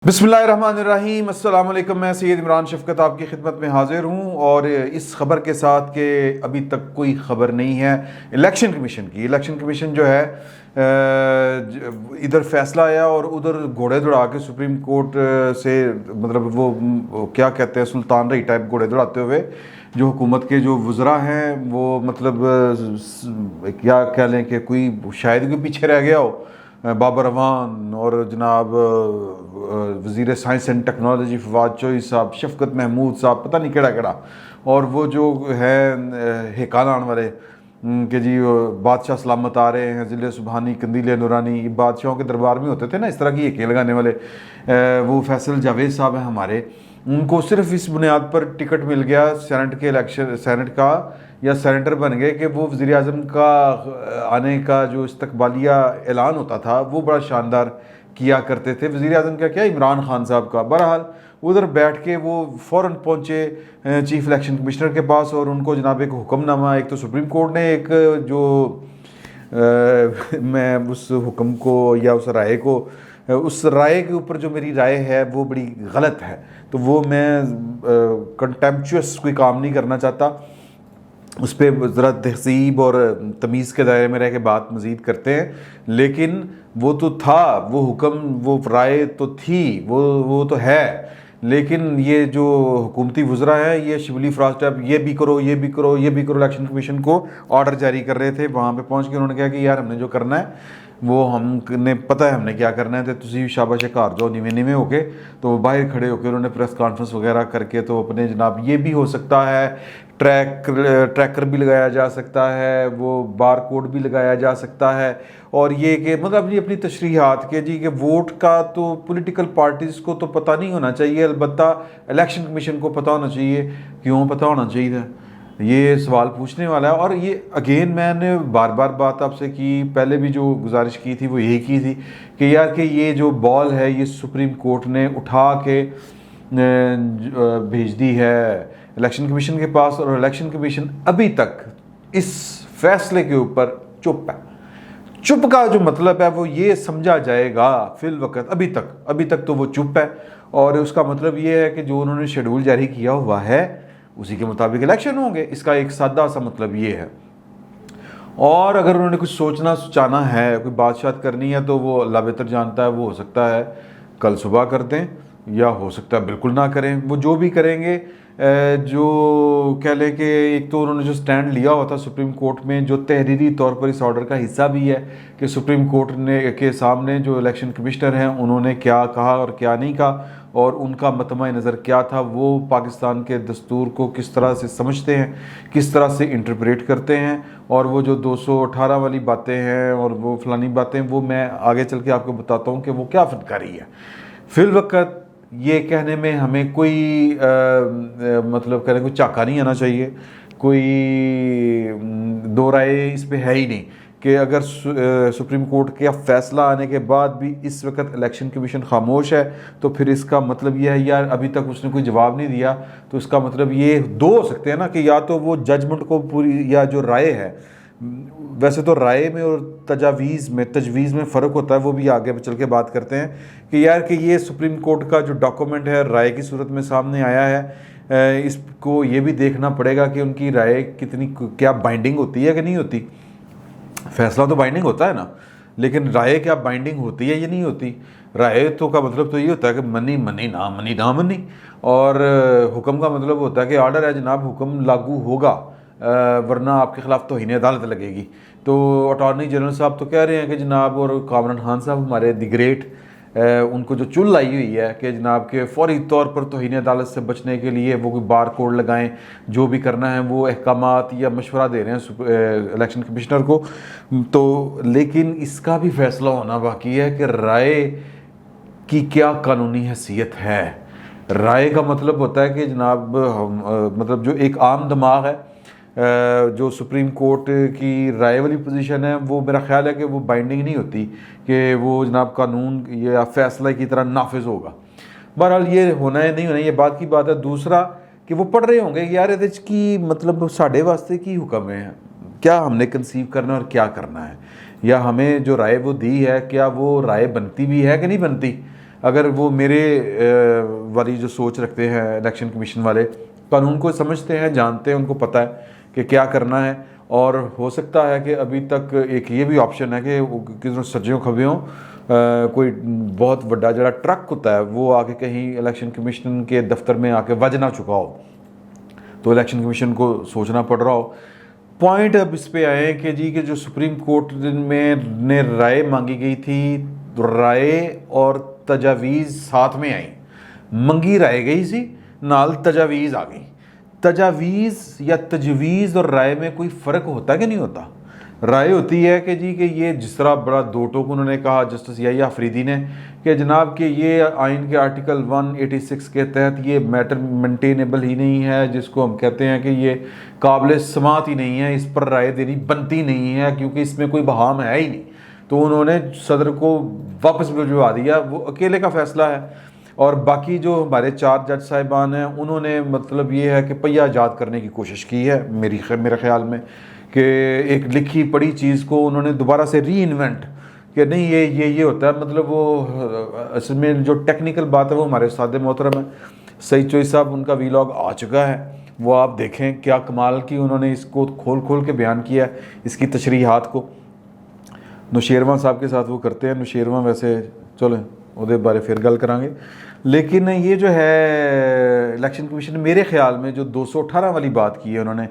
बिस्मिल्लाहिर्रहमानिर्रहीम अस्सलाम वालेकुम। मैं सैयद इमरान शफ़क़त आपकी खिदमत में हाज़िर हूँ और इस खबर के साथ कि अभी तक कोई खबर नहीं है इलेक्शन कमीशन की। इलेक्शन कमीशन जो है इधर फैसला आया और उधर घोड़े दौड़ा के सुप्रीम कोर्ट से मतलब वो क्या कहते हैं सुल्तान रही टाइप घोड़े दौड़ाते हुए जो हुकूमत के जो वज़रा हैं वो मतलब क्या कह लें कि कोई शायद कोई पीछे रह गया हो। बाबर अवान और जनाब वज़ीर science and technology Fawad Chaudhry साहब, शफ़क़त महमूद साहब, पता नहीं केड़ा केड़ा, और वो जो है हेकालान वाले कि जी बादशाह सलामत आ रहे हैं, ज़िले सुबहानी कंदील नूरानी, बादशाहों के दरबार में होते थे ना इस तरह की हेकें लगाने वाले, वो फैसल जावेद साहब हैं हमारे। उनको सिर्फ इस बुनियाद पर टिकट मिल गया सेनेट के इलेक्शन, सेनेट का या सेनेटर बन गए कि वो वज़ीर आज़म का आने का जो इस्तकबालिया ऐलान होता था वो बड़ा शानदार किया करते थे। वज़ीर आज़म का क्या, इमरान खान साहब का। बहरहाल उधर बैठ के वो फ़ौरन पहुँचे चीफ़ इलेक्शन कमिश्नर के पास और उनको जनाब एक हुक्मनामा, एक तो सुप्रीम कोर्ट ने एक जो मैं उस हुक्म को या उस राय को, उस राय के ऊपर जो मेरी राय है वो बड़ी गलत है, तो वो मैं कंटेम्पचुअस कोई काम नहीं करना चाहता, उस पर ज़रा तहसीब और तमीज़ के दायरे में रह के बात मज़ीद करते हैं। लेकिन वो तो था, वो हुक्म, वो राय तो थी, वो तो है, लेकिन ये जो हुकूमती वज़रा हैं ये शिबली फराज टाइप ये भी करो, ये भी करो, ये भी करो, इलेक्शन कमीशन को ऑर्डर जारी कर रहे थे। वहाँ पे पहुँच के उन्होंने कहा कि यार हमने जो करना है वो हमने पता है हमने क्या करना है, तो तुसी शाबाश घर जाओ नीवे नीवे होके। तो बाहर खड़े होकर उन्होंने प्रेस कॉन्फ्रेंस वगैरह करके तो अपने जनाब ये भी हो सकता है ट्रैकर भी लगाया जा सकता है, वो बार कोड भी लगाया जा सकता है, और ये कि मतलब ये अपनी तशरीहात के जी कि वोट का तो पॉलिटिकल पार्टीज़ को तो पता नहीं होना चाहिए, अलबत्ता इलेक्शन कमीशन को पता होना चाहिए। क्यों पता होना चाहिए, ये सवाल पूछने वाला है। और ये अगेन मैंने बार बार बात आपसे की, पहले भी जो गुजारिश की थी वो यही की थी कि यार कि ये जो बॉल है ये सुप्रीम कोर्ट ने उठा के भेज दी है इलेक्शन कमीशन के पास, और इलेक्शन कमीशन अभी तक इस फैसले के ऊपर चुप है। चुप का जो मतलब है वो ये समझा जाएगा फिल वक्त, अभी तक तो वो चुप है, और उसका मतलब ये है कि जो उन्होंने शेड्यूल जारी किया हुआ है उसी के मुताबिक इलेक्शन होंगे। इसका एक सादा सा मतलब ये है। और अगर उन्होंने कुछ सोचना सोचाना है, कोई बातशात करनी है, तो वो अल्लाह बेहतर जानता है, वो हो सकता है कल सुबह कर दें या हो सकता है बिल्कुल ना करें। वो जो भी करेंगे, जो कह लें कि एक तो उन्होंने जो स्टैंड लिया हुआ था सुप्रीम कोर्ट में, जो तहरीरी तौर पर इस ऑर्डर का हिस्सा भी है कि सुप्रीम कोर्ट ने के सामने जो इलेक्शन कमिश्नर हैं उन्होंने क्या कहा और क्या नहीं कहा, और उनका मतमा नज़र क्या था, वो पाकिस्तान के दस्तूर को किस तरह से समझते हैं, किस तरह से इंटरप्रेट करते हैं, और वो जो 218 वाली बातें हैं और वो फलानी बातें, वो मैं आगे चल के आपको बताता हूँ कि वो क्या फटकारी है। फिल वक्त ये कहने में हमें कोई मतलब कह रहे कोई चाका नहीं आना चाहिए, कोई दो राय इस पे है ही नहीं कि अगर सुप्रीम कोर्ट का फैसला आने के बाद भी इस वक्त इलेक्शन कमीशन खामोश है तो फिर इसका मतलब ये है यार अभी तक उसने कोई जवाब नहीं दिया। तो इसका मतलब ये दो हो सकते हैं ना कि या तो वो जजमेंट को पूरी, या जो राय है, वैसे तो राय में और तजवीज़ में फ़र्क होता है, वो भी आगे चल के बात करते हैं कि यार कि ये सुप्रीम कोर्ट का जो डॉक्यूमेंट है राय की सूरत में सामने आया है, इसको ये भी देखना पड़ेगा कि उनकी राय कितनी क्या बाइंडिंग होती है कि नहीं होती। फैसला तो बाइंडिंग होता है ना, लेकिन राय क्या बाइंडिंग होती है या नहीं होती। राय तो का मतलब तो ये होता है कि मनी ना मनी, और हुक्म का मतलब होता है कि ऑर्डर है जनाब, हुक्म लागू होगा, वरना आपके ख़िलाफ़ तौहीन अदालत लगेगी। तो अटॉर्नी जनरल साहब तो कह रहे हैं कि जनाब, और कामरान खान साहब हमारे द ग्रेट, उनको जो चुल आई हुई है कि जनाब के फौरी तौर पर तौहीन अदालत से बचने के लिए वो कोई बार कोड लगाएं, जो भी करना है वो अहकामात या मशवरा दे रहे हैं इलेक्शन कमिश्नर को। तो लेकिन इसका भी फैसला होना बाकी है कि राय की क्या कानूनी हैसियत है। राय का मतलब होता है कि जनाब मतलब जो एक आम दिमाग है, जो सुप्रीम कोर्ट की राय वाली पोजीशन है, वो मेरा ख्याल है कि वो बाइंडिंग नहीं होती कि वो जनाब कानून या फैसला की तरह नाफिज होगा। बहरहाल ये होना है नहीं होना ये बात की बात है। दूसरा कि वो पढ़ रहे होंगे कि यार एच की मतलब साढ़े वास्ते की हुक्म है, क्या हमने कंसीव करना और क्या करना है, या हमें जो राय वो दी है क्या वो राय बनती भी है कि नहीं बनती। अगर वो मेरे वाली जो सोच रखते हैं इलेक्शन कमीशन वाले, कानून को समझते हैं, जानते हैं, उनको पता है कि क्या करना है, और हो सकता है कि अभी तक एक ये भी ऑप्शन है कि किसी सज्जों खबियों कोई बहुत बड़ा जरा ट्रक होता है वो आके कहीं इलेक्शन कमीशन के दफ्तर में आके वज ना चुका हो, तो इलेक्शन कमीशन को सोचना पड़ रहा हो। पॉइंट अब इस पे आए कि जी कि जो सुप्रीम कोर्ट में ने राय मांगी गई थी, तो राय और तजावीज़ साथ में आई। मंगी राय गई सी, नाल तजावीज़ आ गई। तजावीज़ या तजवीज़ और राय में कोई फ़र्क होता कि नहीं होता? राय होती है कि जी कि ये जिस तरह बड़ा दो टोक उन्होंने कहा जस्टिस याहिया अफरीदी ने कि जनाब कि ये आइन के आर्टिकल 186 के तहत ये मैटर मेंटेनेबल ही नहीं है, जिसको हम कहते हैं कि ये काबिल समात ही नहीं है, इस पर राय देनी बनती नहीं है क्योंकि इसमें कोई बहाम है ही नहीं। तो उन्होंने सदर को वापस भिजवा दिया, वो अकेले का फैसला है। और बाकी जो हमारे 4 जज साहिबान हैं उन्होंने मतलब ये है कि पहिया ईजाद करने की कोशिश की है मेरे ख्याल में, कि एक लिखी पढ़ी चीज़ को उन्होंने दोबारा से री इन्वेंट कि नहीं ये होता है। मतलब वो असल में जो टेक्निकल बात है वो हमारे उस्ताद मोहतरम है सईद चोई साहब, उनका वीलॉग आ चुका है, वो आप देखें क्या कमाल की उन्होंने इसको खोल के बयान किया है, इसकी तशरीहात को। नुशेरवा साहब के साथ वो करते हैं, नुशेरवा वैसे चलो ਉਹਦੇ बारे फिर गल करांगे। लेकिन ये जो है इलेक्शन कमीशन मेरे ख्याल में जो 218 वाली बात की है उन्होंने,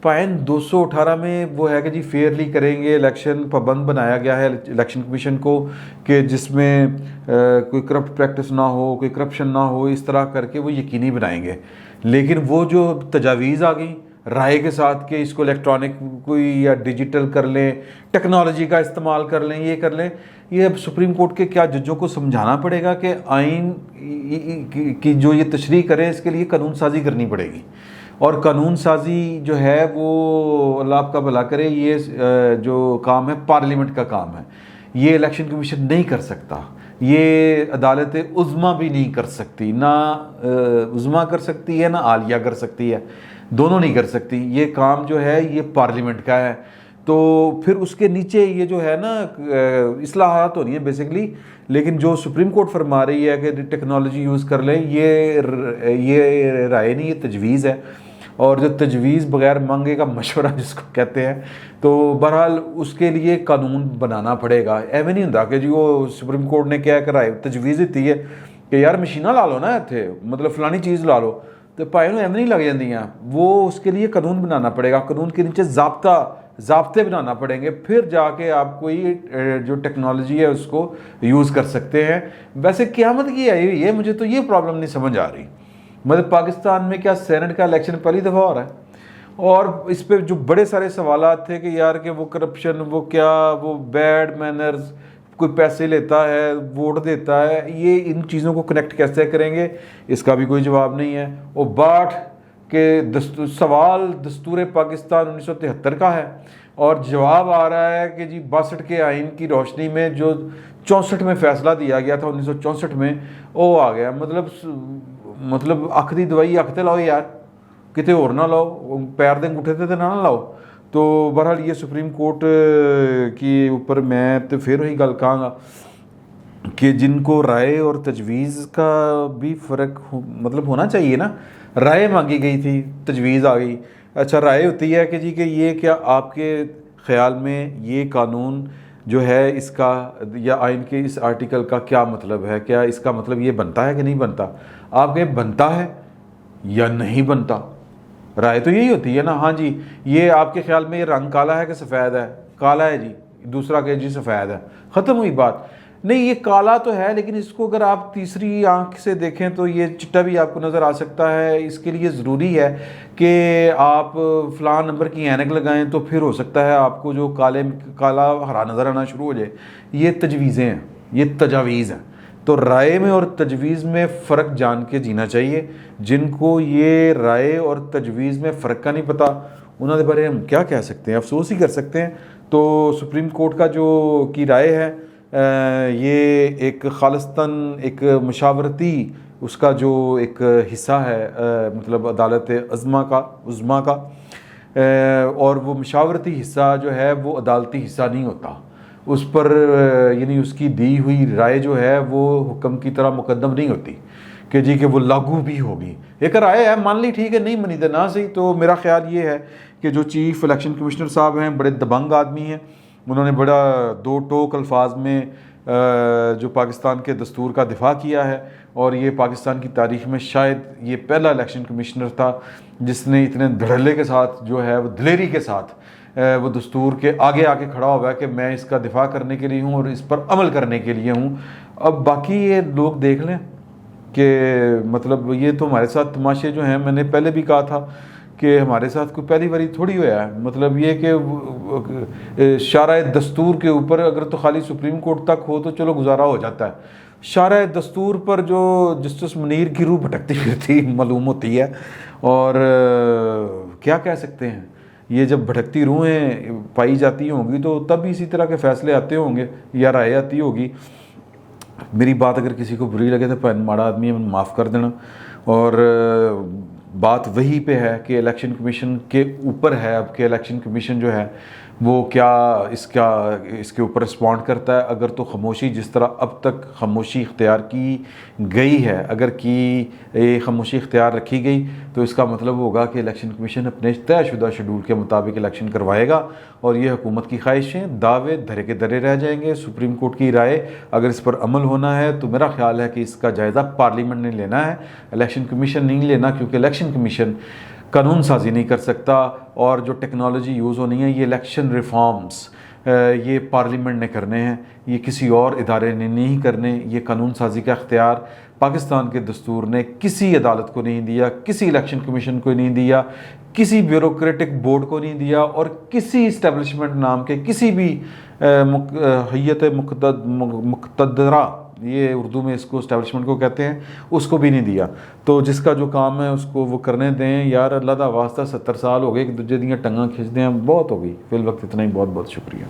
पॉइंट 218 में वो है कि जी फेयरली करेंगे इलेक्शन, पाबंद बनाया गया है इलेक्शन कमीशन को कि जिसमें कोई करप्ट प्रैक्टिस ना हो, कोई करप्शन ना हो, इस तरह करके वो यकीनी बनाएंगे। लेकिन वो जो तजावीज़ आ गई राय के साथ कि इसको इलेक्ट्रॉनिक कोई या डिजिटल कर लें, टेक्नोलॉजी का इस्तेमाल कर लें, ये कर लें, ये अब सुप्रीम कोर्ट के क्या जजों को समझाना पड़ेगा कि आइन की जो ये तशरीह करें इसके लिए कानून साजी करनी पड़ेगी। और कानून साजी जो है वो अल्लाह आपका भला करे, ये जो काम है पार्लियामेंट का काम है, ये इलेक्शन कमीशन नहीं कर सकता, ये अदालत उज़्मा भी नहीं कर सकती, ना उज़्मा कर सकती है ना आलिया कर सकती है, दोनों नहीं कर सकती। ये काम जो है ये पार्लियामेंट का है। तो फिर उसके नीचे ये जो है ना इस्लाहात हो रही है बेसिकली, लेकिन जो सुप्रीम कोर्ट फरमा रही है कि टेक्नोलॉजी यूज़ कर लें, ये राय नहीं, ये तजवीज़ है। और जो तजवीज़ बगैर मांगे का मशवरा जिसको कहते हैं, तो बहरहाल उसके लिए कानून बनाना पड़ेगा। एवं नहीं होता कि जी वो सुप्रीम कोर्ट ने क्या कराए तजवीज़ दी है कि यार मशीना ला लो ना इतने, मतलब फलानी चीज़ ला लो, तो भाई एवं नहीं लग जाती, वो उसके लिए कानून बनाना पड़ेगा, कानून के नीचे ज़ाब्ते बनाना पड़ेंगे, फिर जाके आप कोई जो टेक्नोलॉजी है उसको यूज़ कर सकते हैं। वैसे क़यामत की आई हुई है, मुझे तो ये प्रॉब्लम नहीं समझ आ रही। मतलब पाकिस्तान में क्या सेनेट का इलेक्शन पहली दफ़ा हो रहा है, और इस पर जो बड़े सारे सवालात थे कि यार कि वो करप्शन, वो क्या, वो बैड मैनर्स, कोई पैसे लेता है, वोट देता है, ये इन चीज़ों को कनेक्ट कैसे करेंगे, इसका भी कोई जवाब नहीं है। और बाट के सवाल दस्तूर पाकिस्तान 1973 का है, और जवाब आ रहा है कि जी 62 के आइन की रोशनी में जो 64 में फ़ैसला दिया गया था 1964 में, वो आ गया। मतलब अख दी दवाई अख ते लाओ यार, किते होर ना लाओ, पैर दे अंगूठे ते ना लाओ। तो बहरहाल ये सुप्रीम कोर्ट के ऊपर मैं तो फिर वही गल कहांगा कि जिनको राय और तजवीज़ का भी फ़र्क मतलब होना चाहिए ना। राय मांगी गई थी, तजवीज़ आ गई। अच्छा, राय होती है कि जी कि ये क्या आपके ख़्याल में ये कानून जो है इसका या आइन के इस आर्टिकल का क्या मतलब है, क्या इसका मतलब ये बनता है कि नहीं बनता, आपके बनता है या नहीं बनता। राय तो यही होती है ना, हाँ जी ये आपके ख्याल में ये रंग काला है कि सफ़ेद है, काला है जी, दूसरा कहे जी सफ़ेद है, ख़त्म हुई बात। नहीं, ये काला तो है, लेकिन इसको अगर आप तीसरी आंख से देखें तो ये चिट्टा भी आपको नज़र आ सकता है। इसके लिए ज़रूरी है कि आप फ़लाँ नंबर की ऐनक लगाएं, तो फिर हो सकता है आपको जो काला हरा नज़र आना शुरू हो जाए। ये तजवीज़ें हैं, ये तजावीज़ हैं। तो राय में और तजवीज़ में फ़र्क जान के जीना चाहिए। जिनको ये राय और तजवीज़ में फ़र्क का नहीं पता, उन्होंने बारे हम क्या कह सकते हैं, अफसोस ही कर सकते हैं। तो सुप्रीम कोर्ट का जो की राय है, ये एक खालिस्तन एक मशावरती उसका जो एक हिस्सा है, मतलब अदालत उज़्मा का, और वो मशावरती हिस्सा जो है वो अदालती हिस्सा नहीं होता। उस पर यानी उसकी दी हुई राय जो है वो हुक्म की तरह मुकद्दम नहीं होती कि जी कि वो लागू भी होगी। एक राय है, मान ली ठीक है, नहीं मनी तो ना सही। तो मेरा ख्याल ये है कि जो चीफ़ इलेक्शन कमिश्नर साहब हैं बड़े दबंग आदमी हैं, उन्होंने बड़ा दो टोक अल्फाज में जो पाकिस्तान के दस्तूर का दिफा किया है, और ये पाकिस्तान की तारीख़ में शायद ये पहला इलेक्शन कमिश्नर था जिसने इतने धड़ल्ले के साथ जो है वो दिलेरी के साथ वो दस्तूर के आगे आके खड़ा हुआ है कि मैं इसका दिफा करने के लिए हूँ और इस पर अमल करने के लिए हूँ। अब बाकी ये लोग देख लें कि मतलब ये तो हमारे साथ तमाशे जो हैं, मैंने पहले भी कहा था कि हमारे साथ कोई पहली बारी थोड़ी हुआ है। मतलब ये कि शारा दस्तूर के ऊपर अगर तो खाली सुप्रीम कोर्ट तक हो तो चलो गुजारा हो जाता है, शारा दस्तूर पर जो जस्टिस मुनीर की रूह भटकती फिरती मालूम होती है। और क्या कह सकते हैं, ये जब भटकती रूहें पाई जाती होंगी तो तब इसी तरह के फ़ैसले आते होंगे या राय आती होगी। मेरी बात अगर किसी को बुरी लगे तो माड़ा आदमी है, माफ़ कर देना। और बात वही पे है कि इलेक्शन कमीशन के ऊपर है अब कि इलेक्शन कमीशन जो है वो क्या इसके ऊपर रिस्पॉन्ड करता है। अगर तो खामोशी, जिस तरह अब तक खामोशी इख्तियार की गई है, अगर कि खामोशी इख्तियार रखी गई तो इसका मतलब होगा कि इलेक्शन कमीशन अपने तयशुदा शेड्यूल के मुताबिक इलेक्शन करवाएगा, और ये हुकूमत की ख्वाहिशें दावे धरे के धरे रह जाएंगे। सुप्रीम कोर्ट की राय अगर इस पर अमल होना है तो मेरा ख्याल है कि इसका जायज़ा पार्लियामेंट ने लेना है, इलेक्शन कमीशन नहीं लेना, क्योंकि इलेक्शन कमीशन कानून साजी नहीं कर सकता। और जो टेक्नोलॉजी यूज़ होनी है, ये इलेक्शन रिफॉर्म्स ये पार्लियामेंट ने करने हैं, ये किसी और इदारे ने नहीं करने। ये कानून साजी का इख्तियार पाकिस्तान के दस्तूर ने किसी अदालत को नहीं दिया, किसी इलेक्शन कमीशन को नहीं दिया, किसी ब्यूरोक्रेटिक बोर्ड को नहीं दिया, और किसी इस्टेब्लिशमेंट नाम के किसी भी हैयत मुक़तदरा, ये उर्दू में इसको इस्टेब्लिशमेंट को कहते हैं, उसको भी नहीं दिया। तो जिसका जो काम है उसको वो करने दें यार। अल्लाह दा वास्ता 70 साल हो गए एक दूजे दियाँ टंगां खिंचदे हैं, बहुत हो गई। फिल वक्त इतना ही, बहुत बहुत शुक्रिया।